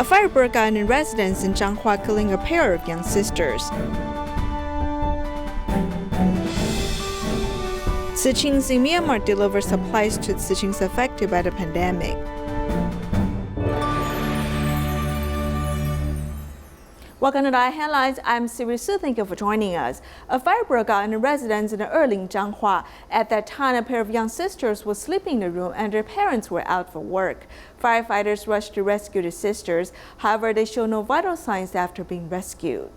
fire broke out in residence in Zhanghua, killing a pair of young sisters. Tzu Chi in Myanmar delivers supplies to Tzu Chi affected by the pandemic. Welcome to the headlines. I'm Siri Su. Thank you for joining us. A fire broke out in a residence in early Zhanghua. At that time, a pair of young sisters were sleeping in the room and their parents were out for work. Firefighters rushed to rescue the sisters. However, they showed no vital signs after being rescued.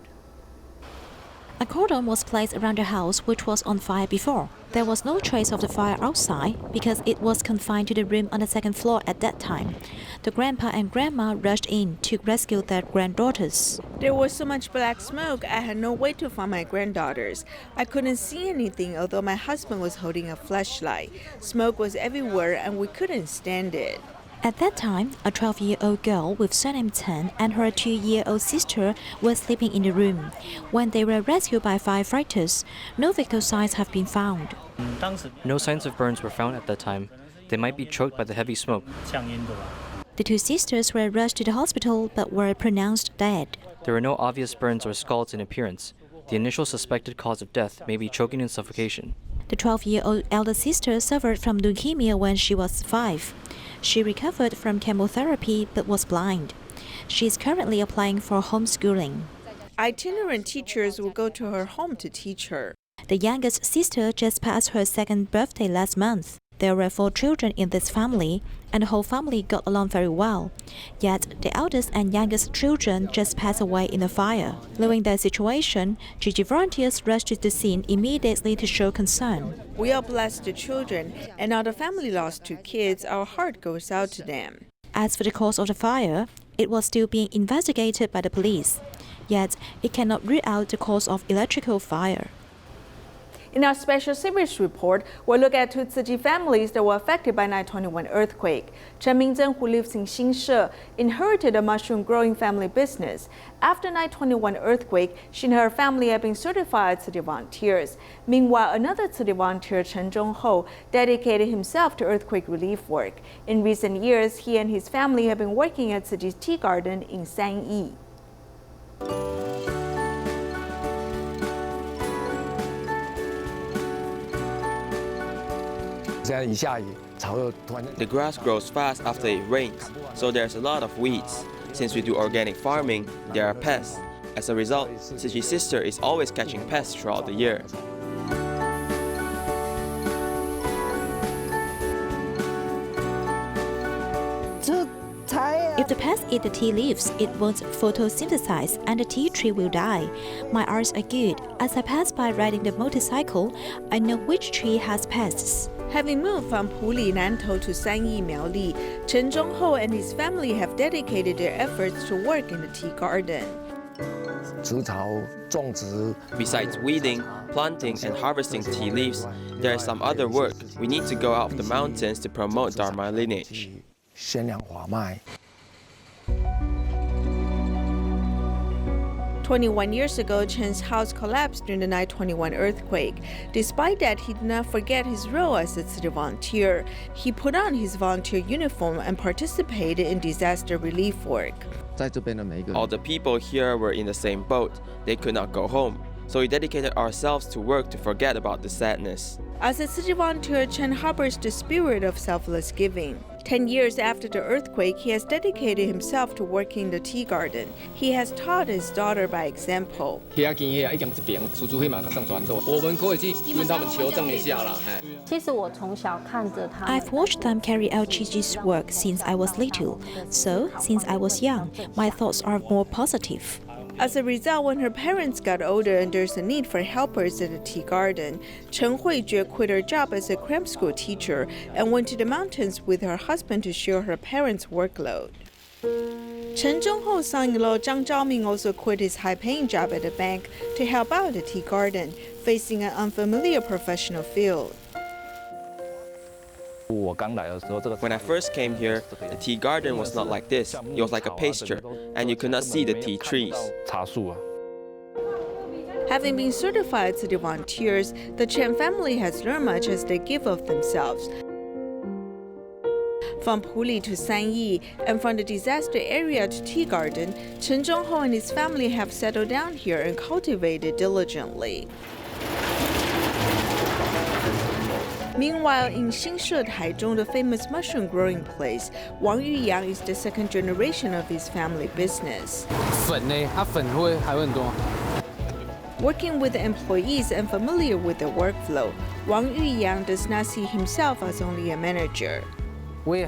A cordon was placed around the house, which was on fire before. There was no trace of the fire outside because it was confined to the room on the second floor at that time. The grandpa and grandma rushed in to rescue their granddaughters. There was so much black smoke, I had no way to find my granddaughters. I couldn't see anything, although my husband was holding a flashlight. Smoke was everywhere and we couldn't stand it. At that time, a 12-year-old girl with surname Chen and her 2-year-old sister were sleeping in the room. When they were rescued by firefighters, no vital signs have been found. No signs of burns were found at that time. They might be choked by the heavy smoke. The two sisters were rushed to the hospital but were pronounced dead. There were no obvious burns or scalds in appearance. The initial suspected cause of death may be choking and suffocation. The 12-year-old elder sister suffered from leukemia when she was 5. She recovered from chemotherapy but was blind. She is currently applying for homeschooling. Itinerant teachers will go to her home to teach her. The youngest sister just passed her 2nd birthday last month. There were 4 children in this family, and the whole family got along very well. Yet, the eldest and youngest children just passed away in a fire. Knowing their situation, Tzu Chi volunteers rushed to the scene immediately to show concern. We are blessed the children, and now the family lost 2 kids. Our heart goes out to them. As for the cause of the fire, it was still being investigated by the police. Yet, it cannot rule out the cause of electrical fire. In our special series report, we'll look at 2 Tzu Chi families that were affected by 9/21 earthquake. Chen Mingzhen, who lives in Xingshe, inherited a mushroom-growing family business. After 9/21 earthquake, she and her family have been certified Tzu Chi volunteers. Meanwhile, another Tzu Chi volunteer, Chen Zhanghua, dedicated himself to earthquake relief work. In recent years, he and his family have been working at Tzu Chi's tea garden in Sanyi. The grass grows fast after it rains, so there's a lot of weeds. Since we do organic farming, there are pests. As a result, Tzu Chi's sister is always catching pests throughout the year. If the pests eat the tea leaves, it won't photosynthesize and the tea tree will die. My eyes are good. As I pass by riding the motorcycle, I know which tree has pests. Having moved from Puli, Nantou to Sanyi, Miaoli, Chen Zhanghua and his family have dedicated their efforts to work in the tea garden. Besides weeding, planting, and harvesting tea leaves, there is some other work. We need to go out of the mountains to promote Dharma lineage. 21 years ago, Chen's house collapsed during the 9/21 earthquake. Despite that, he did not forget his role as a Tzu Chi volunteer. He put on his volunteer uniform and participated in disaster relief work. All the people here were in the same boat. They could not go home. So we dedicated ourselves to work to forget about the sadness. As a Tzu Chi volunteer, Chen harbors the spirit of selfless giving. 10 years after the earthquake, he has dedicated himself to working in the tea garden. He has taught his daughter by example. I've watched them carry out Tzu Chi's work since I was little. So, since I was young, my thoughts are more positive. As a result, when her parents got older and there's a need for helpers at the tea garden, Chen Huijue quit her job as a cram school teacher and went to the mountains with her husband to share her parents' workload. Chen Zhonghua's son-in-law Zhang Zhaoming also quit his high-paying job at a bank to help out the tea garden, facing an unfamiliar professional field. When I first came here, the tea garden was not like this. It was like a pasture, and you could not see the tea trees. Having been certified Tzu Chi volunteers, the Chen family has learned much as they give of themselves. From Puli to Sanyi, and from the disaster area to Tea Garden, Chen Zhonghua and his family have settled down here and cultivated diligently. Meanwhile, in Xingshe, Taichung, the famous mushroom growing place, Wang Yuyang is the second generation of his family business. Working with the employees and familiar with the workflow, Wang Yuyang does not see himself as only a manager. I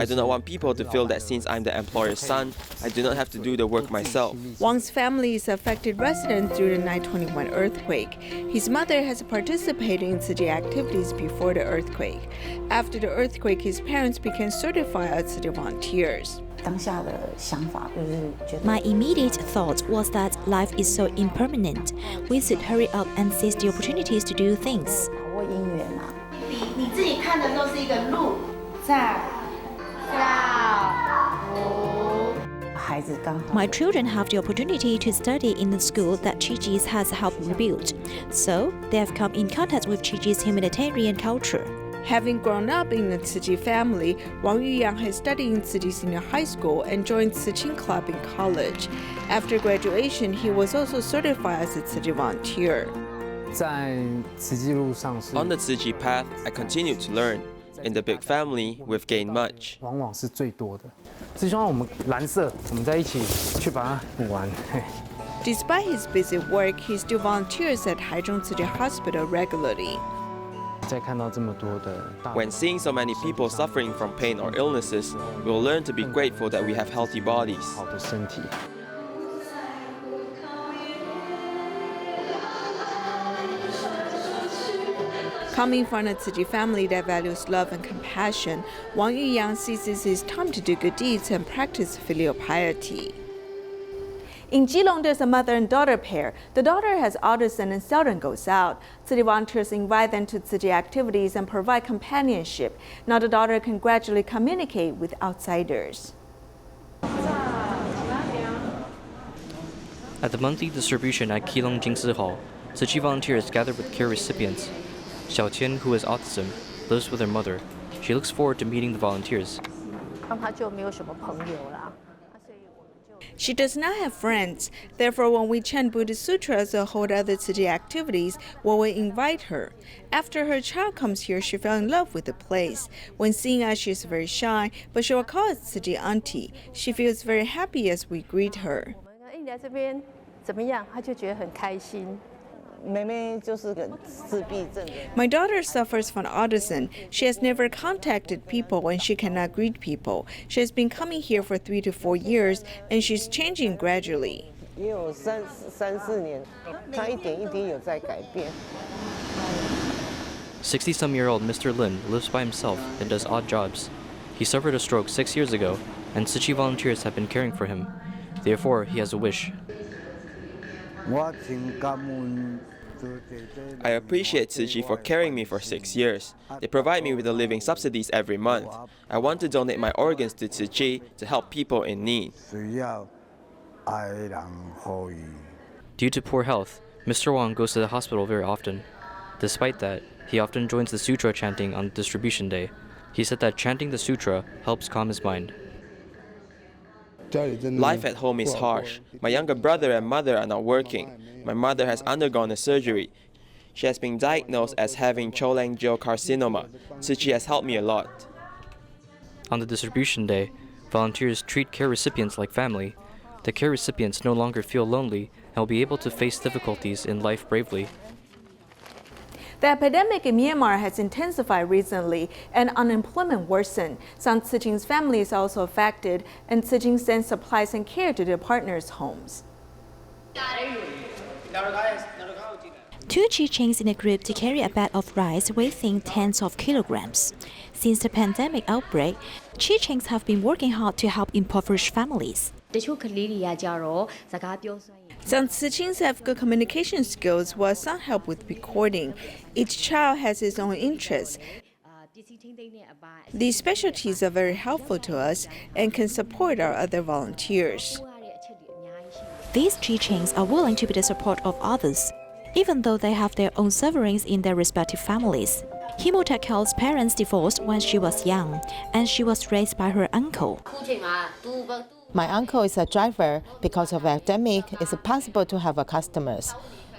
do not want people to feel that since I'm the employer's son, I do not have to do the work myself. Wang's family is affected resident through the 9/21 earthquake. His mother has participated in Tzu Chi activities before the earthquake. After the earthquake, his parents became certified as Tzu Chi volunteers. My immediate thought was that life is so impermanent. We should hurry up and seize the opportunities to do things. My children have the opportunity to study in the school that Tzu Chi has helped rebuild, so they have come in contact with Tzu Chi's humanitarian culture. Having grown up in a Tzu Chi family, Wang Yuyang has studied in Tzu Chi Senior High School and joined Tzu Chi Club in college. After graduation, he was also certified as a Tzu Chi volunteer. On the Tzu Chi path, I continue to learn. In the big family, we've gained much. Despite his busy work, he still volunteers at Taichung Tzu Chi Hospital regularly. When seeing so many people suffering from pain or illnesses, we'll learn to be grateful that we have healthy bodies. Coming from a Tzu Chi family that values love and compassion, Wang Yuyang seizes his time to do good deeds and practice filial piety. In Keelung, there's a mother and daughter pair. The daughter has autism and seldom goes out. Tzu Chi volunteers invite them to Tzu Chi activities and provide companionship. Now the daughter can gradually communicate with outsiders. At the monthly distribution at Keelung Jingsi Hall, Tzu Chi volunteers gather with care recipients. Xiao Tian, who has autism, lives with her mother. She looks forward to meeting the volunteers. She does not have friends. Therefore, when we chant Buddhist sutras or hold other Tzu Chi activities, we will invite her. After her child comes here, she fell in love with the place. When seeing us, she is very shy, but she will call us Tzu Chi auntie. She feels very happy as we greet her. My daughter suffers from autism. She has never contacted people and she cannot greet people. She has been coming here for 3 to 4 years and she's changing gradually. 60-some-year-old Mr. Lin lives by himself and does odd jobs. He suffered a stroke 6 years ago, and Tzu Chi volunteers have been caring for him. Therefore, he has a wish. I appreciate Tzu Chi for carrying me for 6 years. They provide me with the living subsidies every month. I want to donate my organs to Tzu Chi to help people in need. Due to poor health, Mr. Wang goes to the hospital very often. Despite that, he often joins the sutra chanting on distribution day. He said that chanting the sutra helps calm his mind. Life at home is harsh. My younger brother and mother are not working. My mother has undergone a surgery. She has been diagnosed as having cholangiocarcinoma. Tzu Chi has helped me a lot. On the distribution day, volunteers treat care recipients like family. The care recipients no longer feel lonely and will be able to face difficulties in life bravely. The epidemic in Myanmar has intensified recently and unemployment worsened. Some Tzu Chi's families are also affected, and Tzu Chi sends supplies and care to their partners' homes. Two Tzu Chis in a group to carry a bag of rice weighing tens of kilograms. Since the pandemic outbreak, Tzu Chis have been working hard to help impoverished families. Some Tzu Chis have good communication skills, while some help with recording. Each child has his own interests. These specialties are very helpful to us and can support our other volunteers. These Tzu Chis are willing to be the support of others, even though they have their own sufferings in their respective families. Himotakel's parents divorced when she was young, and she was raised by her uncle. My uncle is a driver. Because of the epidemic, it's impossible to have customers.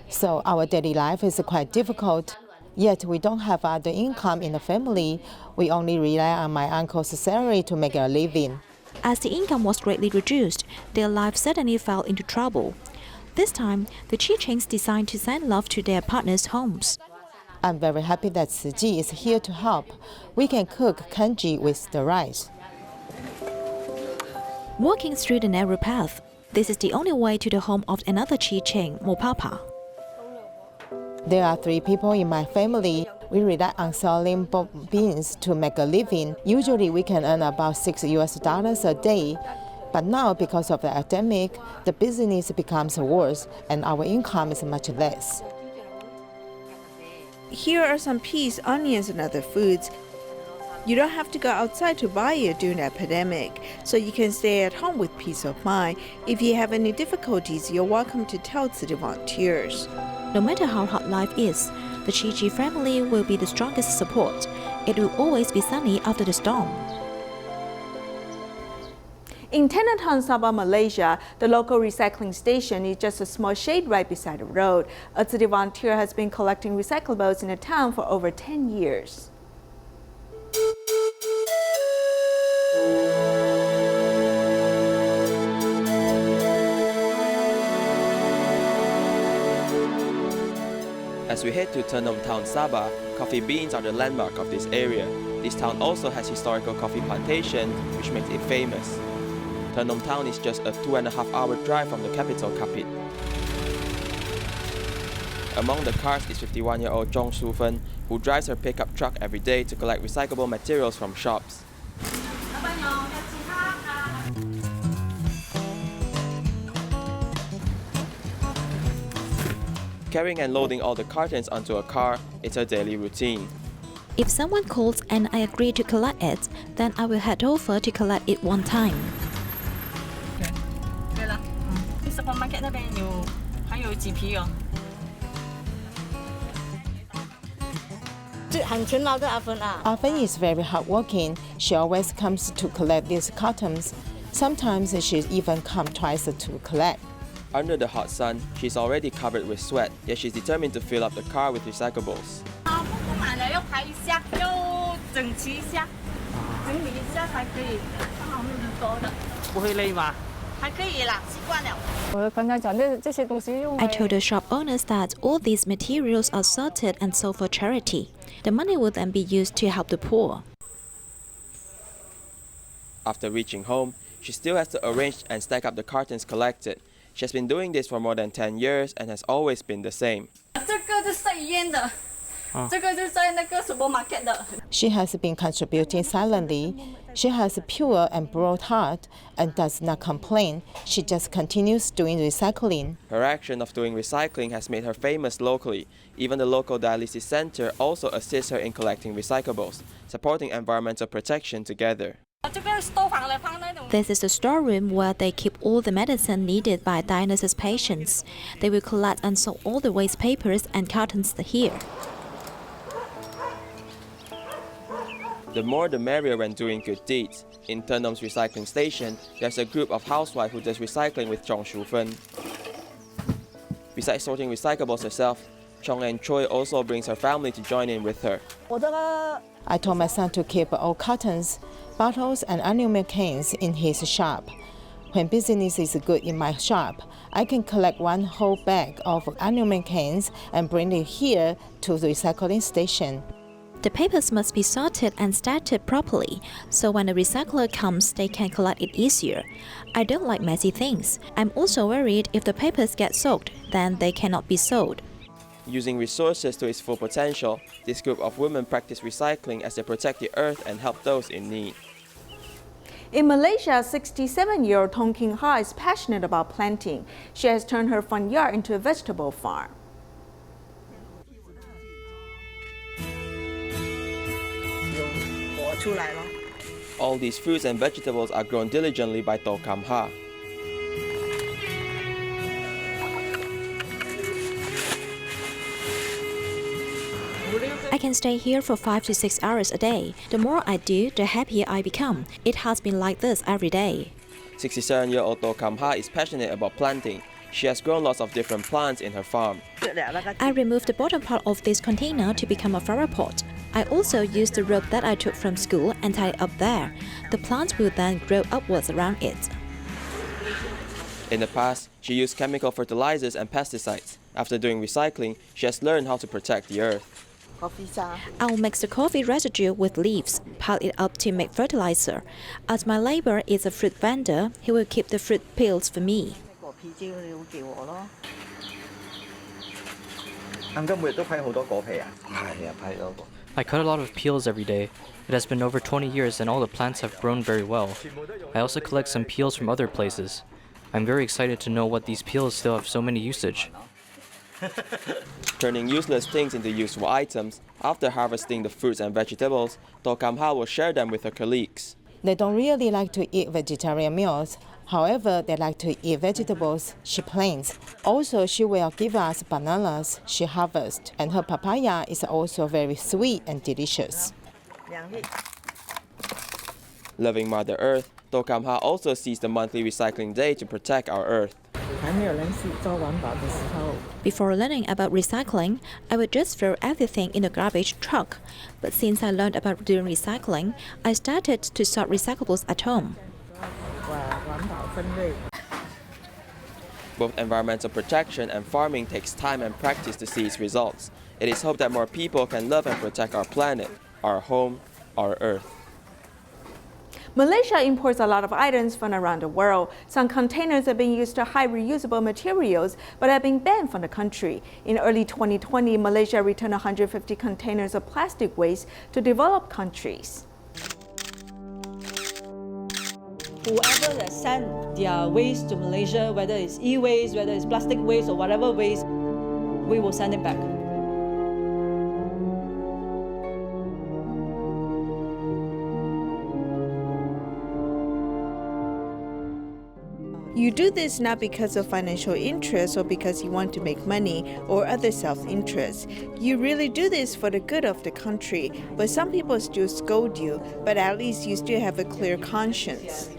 So our daily life is quite difficult. Yet we don't have other income in the family. We only rely on my uncle's salary to make a living. As the income was greatly reduced, their life suddenly fell into trouble. This time, the Tzu Chis decided to send love to their partners' homes. I'm very happy that Tzu Chi is here to help. We can cook kanji with the rice. Walking through the narrow path, this is the only way to the home of another Tzu Chi, Mopapa. There are 3 people in my family. We rely on selling beans to make a living. Usually we can earn about $6 a day. But now, because of the epidemic, the business becomes worse and our income is much less. Here are some peas, onions, and other foods. You don't have to go outside to buy it during the epidemic, so you can stay at home with peace of mind. If you have any difficulties, you're welcome to tell Tzu Chi volunteers. No matter how hard life is, the Tzu Chi family will be the strongest support. It will always be sunny after the storm. In Tenatan, Sabah, Malaysia, the local recycling station is just a small shade right beside the road. A Tzu Chi volunteer has been collecting recyclables in the town for over 10 years. As we head to Ternum Town, Sabah, coffee beans are the landmark of this area. This town also has historical coffee plantation, which makes it famous. Ternum Town is just a 2.5-hour drive from the capital, Kapit. Among the cars is 51-year-old Zhong Su-fen, who drives her pickup truck every day to collect recyclable materials from shops. Carrying and loading all the cartons onto a car is her daily routine. If someone calls and I agree to collect it, then I will head over to collect it one time. Supermarket 那边还有几批哦。很勤劳的阿芬啊。Afen is very hardworking. She always comes to collect these cartons. Sometimes she even comes twice to collect. Under the hot sun, she's already covered with sweat, yet she's determined to fill up the car with recyclables. 不满了要排一下，要整齐一下，整理一下才可以。刚好是多的。不会累吗？还可以啦，习惯了。我跟他讲，这些东西用。 I told the shop owners that all these materials are sorted and sold for charity. The money will then be used to help the poor. After reaching home, she still has to arrange and stack up the cartons collected. She has been doing this for more than 10 years and has always been the same. 这个是晒烟的，这个是在那个 supermarket 的。 She has been contributing silently. She has a pure and broad heart and does not complain. She just continues doing recycling. Her action of doing recycling has made her famous locally. Even the local dialysis center also assists her in collecting recyclables, supporting environmental protection together. 这个store房来放那种。 This is the storeroom where they keep all the medicine needed by dialysis patients. They will collect and sort all the waste papers and cartons here. The more the merrier when doing good deeds. In Ternum's recycling station, there's a group of housewives who does recycling with Zhong Shu-fen. Besides sorting recyclables herself, Chong and Choi also brings her family to join in with her. I told my son to keep all cartons, bottles, and aluminum cans in his shop. When business is good in my shop, I can collect one whole bag of aluminum cans and bring it here to the recycling station. The papers must be sorted and stacked properly, so when a recycler comes, they can collect it easier. I don't like messy things. I'm also worried if the papers get soaked, then they cannot be sold. Using resources to its full potential, this group of women practice recycling as they protect the earth and help those in need. In Malaysia, 67-year-old Tong King Ha is passionate about planting. She has turned her front yard into a vegetable farm. All these fruits and vegetables are grown diligently by To Kam Ha. I I can stay here for 5 to 6 hours a day. The more I do, the happier I become. It has been like this every day. 67-year-old To Kam Ha is passionate about planting. She has grown lots of different plants in her farm. I removed the bottom part of this container to become a flower pot. I also used the rope that I took from school and tied it up there. The plants will then grow upwards around it. In the past, she used chemical fertilizers and pesticides. After doing recycling, she has learned how to protect the earth. I'll mix the coffee residue with leaves, pile it up to make fertilizer. As my neighbor is a fruit vendor, he will keep the fruit peels for me. I cut a lot of peels every day. It has been over 20 years and all the plants have grown very well. I also collect some peels from other places. I'm very excited to know what these peels still have so many usage. Turning useless things into useful items, after harvesting the fruits and vegetables, To Kam Ha will share them with her colleagues. They don't really like to eat vegetarian meals. However, they like to eat vegetables she plants. Also, she will give us bananas she harvests, and her papaya is also very sweet and delicious. Loving Mother Earth, To Kam Ha also sees the monthly recycling day to protect our earth. Before learning about recycling, I would just throw everything in a garbage truck. But since I learned about doing recycling, I started to sort recyclables at home. Both environmental protection and farming takes time and practice to see its results. It is hoped that more people can love and protect our planet, our home, our earth. Malaysia imports a lot of items from around the world. Some containers are being used to hide reusable materials, but are being banned from the country. In early 2020, Malaysia returned 150 containers of plastic waste to developed countries. Whoever that send their waste to Malaysia, whether it's e-waste, whether it's plastic waste or whatever waste, we will send it back. You do this not because of financial interest or because you want to make money or other self-interest. You really do this for the good of the country, but some people still scold you, but at least you still have a clear conscience.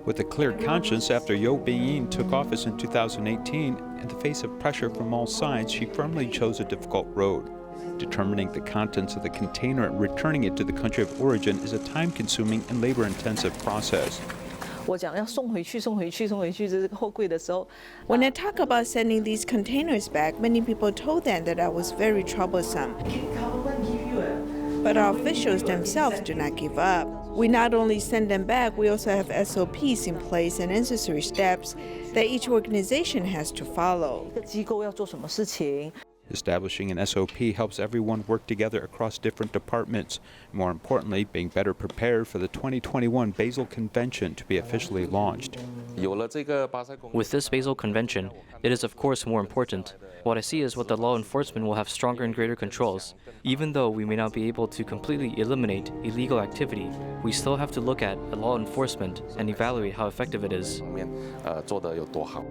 With a clear conscience, after Yo Bing took office in 2018, in the face of pressure from all sides, she firmly chose a difficult road. Determining the contents of the container and returning it to the country of origin is a time-consuming and labor-intensive process. When I talk about sending these containers back, many people told them that that was very troublesome. But our officials themselves do not give up. We not only send them back, we also have SOPs in place and necessary steps that each organization has to follow. Establishing an SOP helps everyone work together across different departments. More importantly, being better prepared for the 2021 Basel Convention to be officially launched. With this Basel Convention, it is of course more important. What I see is what the law enforcement will have stronger and greater controls. Even though we may not be able to completely eliminate illegal activity, we still have to look at law enforcement and evaluate how effective it is. In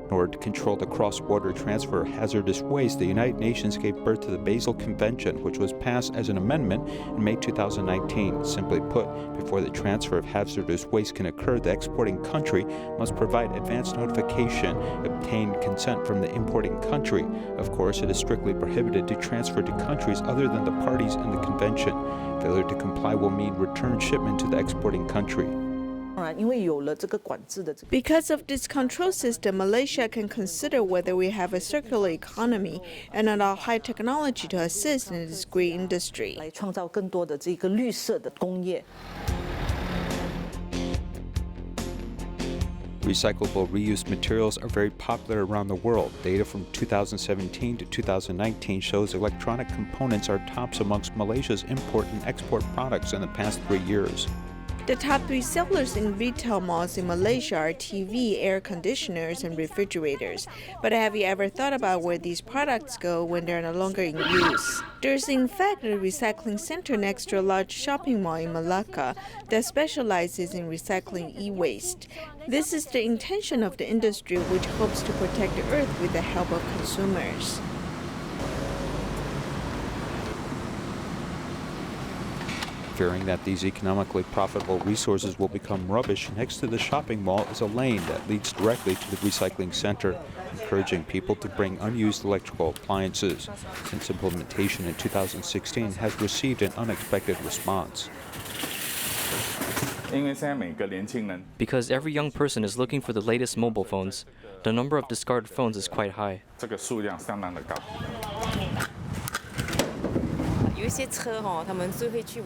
order to control the cross-border transfer of hazardous waste, the United Nations gave birth to the Basel Convention, which was passed as an amendment in May 2019. Simply put, before the transfer of hazardous waste can occur, the exporting country must provide advance notification, obtain consent from the importing country. Of course, it is strictly prohibited to transfer to countries other than the parties in the convention. Failure to comply will mean return shipment to the exporting country. Because of this control system, Malaysia can consider whether we have a circular economy and allow high technology to assist in this green industry. Recyclable reused materials are very popular around the world. Data from 2017 to 2019 shows electronic components are tops amongst Malaysia's import and export products in the past 3 years. The top 3 sellers in retail malls in Malaysia are TV, air conditioners, and refrigerators. But have you ever thought about where these products go when they're no longer in use? There's in fact a recycling center next to a large shopping mall in Malacca that specializes in recycling e-waste. This is the intention of the industry, which hopes to protect the earth with the help of consumers. Fearing that these economically profitable resources will become rubbish, next to the shopping mall is a lane that leads directly to the recycling center, encouraging people to bring unused electrical appliances. Since implementation in 2016 has received an unexpected response. Because every young person is looking for the latest mobile phones, the number of discarded phones is quite high.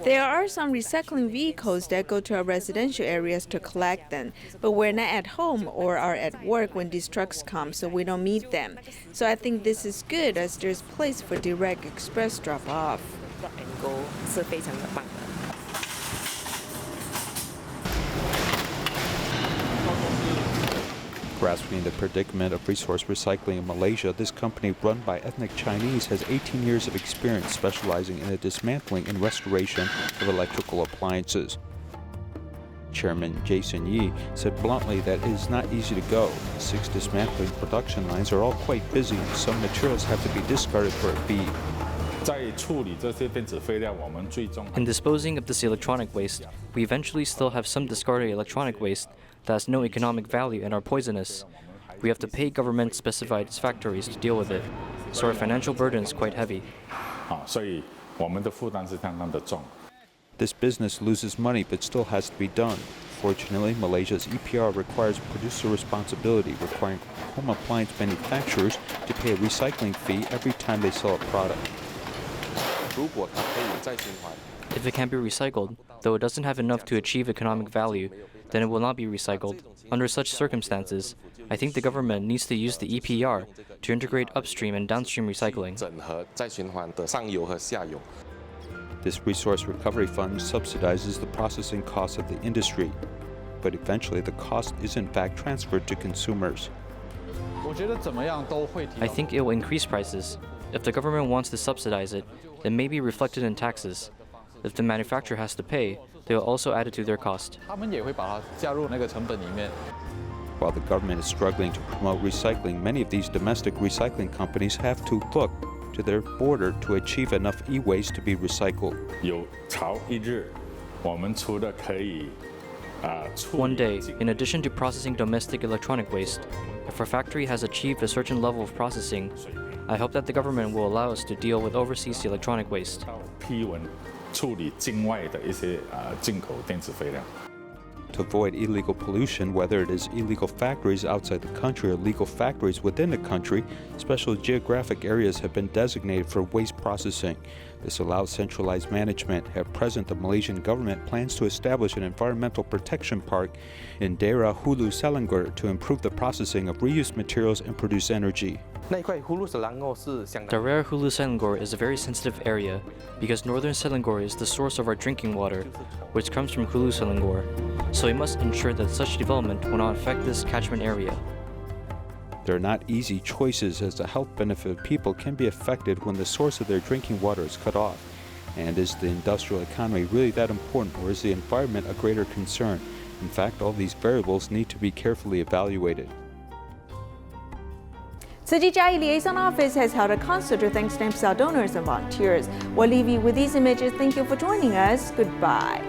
There are some recycling vehicles that go to our residential areas to collect them, but we're not at home or are at work when these trucks come, so we don't meet them. So I think this is good as there's place for direct express drop-off. Grasping the predicament of resource recycling in Malaysia, this company run by ethnic Chinese has 18 years of experience specializing in the dismantling and restoration of electrical appliances. Chairman Jason Yee said bluntly that it is not easy to go. 6 dismantling production lines are all quite busy, and some materials have to be discarded for a fee. In disposing of this electronic waste, we eventually still have some discarded electronic waste that has no economic value and are poisonous. We have to pay government-specified factories to deal with it, so our financial burden is quite heavy. This business loses money but still has to be done. Fortunately, Malaysia's EPR requires producer responsibility, requiring home appliance manufacturers to pay a recycling fee every time they sell a product. If it can be recycled, though it doesn't have enough to achieve economic value, then it will not be recycled. Under such circumstances, I think the government needs to use the EPR to integrate upstream and downstream recycling. This resource recovery fund subsidizes the processing costs of the industry, but eventually the cost is in fact transferred to consumers. I think it will increase prices. If the government wants to subsidize it, it may be reflected in taxes. If the manufacturer has to pay, they will also add it to their cost. While the government is struggling to promote recycling, many of these domestic recycling companies have to look to their border to achieve enough e-waste to be recycled. One day, in addition to processing domestic electronic waste, if our factory has achieved a certain level of processing, I hope that the government will allow us to deal with overseas electronic waste. To avoid illegal pollution, whether it is illegal factories outside the country or legal factories within the country, special geographic areas have been designated for waste processing. This allows centralized management. At present, the Malaysian government plans to establish an environmental protection park in Daerah Hulu Selangor to improve the processing of reused materials and produce energy. Daerah Hulu Selangor is a very sensitive area because northern Selangor is the source of our drinking water, which comes from Hulu Selangor. So we must ensure that such development will not affect this catchment area. There are not easy choices, as the health benefit of people can be affected when the source of their drinking water is cut off. And is the industrial economy really that important, or is the environment a greater concern? In fact, all these variables need to be carefully evaluated. Tzu Chi Liaison Office has held a concert to thank stem cell donors and volunteers. We'll leave you with these images. Thank you for joining us. Goodbye.